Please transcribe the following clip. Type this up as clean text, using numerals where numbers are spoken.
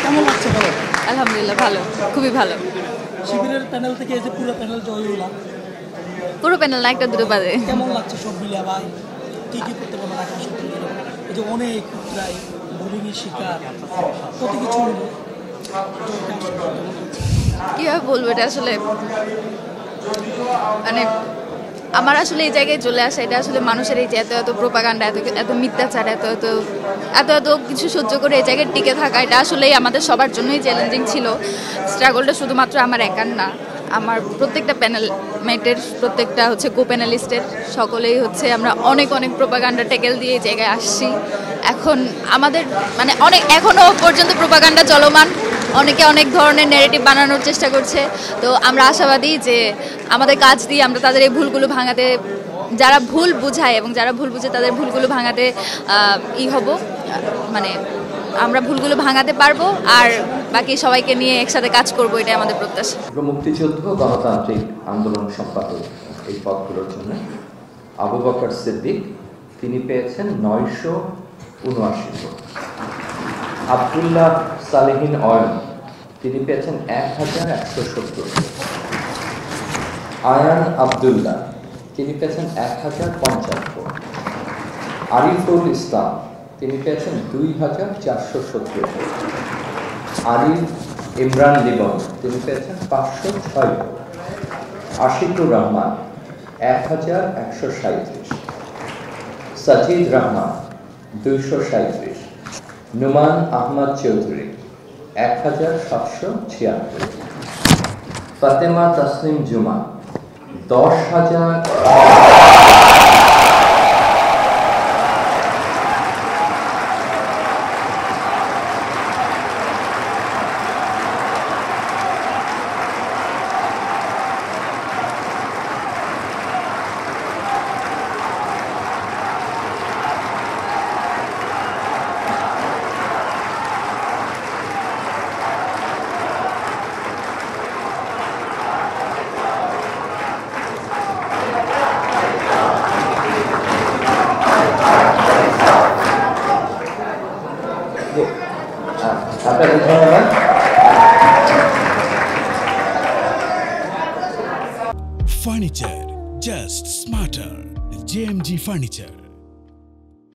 কেমন লাগছে বলো? আলহামদুলিল্লাহ ভালো, খুবই ভালো। শিবিরের প্যানেল থেকে এই যে পুরো প্যানেল জয় হলাম, পুরো প্যানেল না, একটা দুটো বাদে। কেমন লাগছে সব মিলিয়ে ভাই? কী কী করতে পারবো ঢাকা বিশ্ববিদ্যালয়ে? এই যে অনেক প্রায় বুলিংয়ের শিকার, কত কিছু মিলে জয়টা আসলে কেমন লাগছে? কীভাবে বলবো এটা আসলে, মানে আমার আসলে এই জায়গায় চলে আসা, এটা আসলে মানুষের এই যে এত এত প্রোপাগান্ডা, এত এত মিথ্যাচার, এত এত এত এত কিছু সহ্য করে এই জায়গায় টিকে থাকা, এটা আসলেই আমাদের সবার জন্যই চ্যালেঞ্জিং ছিল। স্ট্রাগলটা শুধুমাত্র আমার একার না, আমার প্রত্যেকটা প্যানেল মেটের, প্রত্যেকটা হচ্ছে কো প্যানেলিস্টের, সকলেই হচ্ছে আমরা অনেক অনেক প্রোপাগান্ডা ট্যাকেল দিয়ে এই জায়গায় আসছি। এখন আমাদের মানে অনেক এখনও পর্যন্ত প্রোপাগান্ডা চলমান, অনেকে অনেক ধরনের ন্যারেটিভ বানানোর চেষ্টা করছে। তো আমরা আশাবাদী যে আমাদের কাজ দিয়ে আমরা তাদের এই ভুলগুলো ভাঙাতে, যারা ভুল বুঝায় এবং যারা ভুল বুঝে তাদের ভুলগুলো ভাঙাতে হব, মানে আমরা ভুলগুলো ভাঙাতে পারবো আর বাকি সবাইকে নিয়ে একসাথে কাজ করবো, এটাই আমাদের প্রত্যাশা। মুক্তিযুদ্ধ গণতান্ত্রিক আন্দোলন সম্পাদক এই পদগুলোর জন্য আবু বকর সিদ্দিক, তিনি পেয়েছেন 979 ভোট। আব্দুল্লাহ সালেহিন অয়ন, তিনি পেয়েছেন 1170 ভোট। আয়ান আব্দুল্লাহ, তিনি পেয়েছেন 1050 ভোট। আরিফুল ইসলাম, তিনি পেয়েছেন 2470 ভোট। আরিফ ইমরান লিবন, তিনি পেয়েছেন 506 ভোট। আশিকুর রহমান 1137, সাজিদ রহমান 237, নুমান আহমদ চৌধুরী 1776, ফাতেমা তাসনিম জুমা 10,000। আপনাদের ধন্যবাদ। Furniture just smarter. JMG Furniture.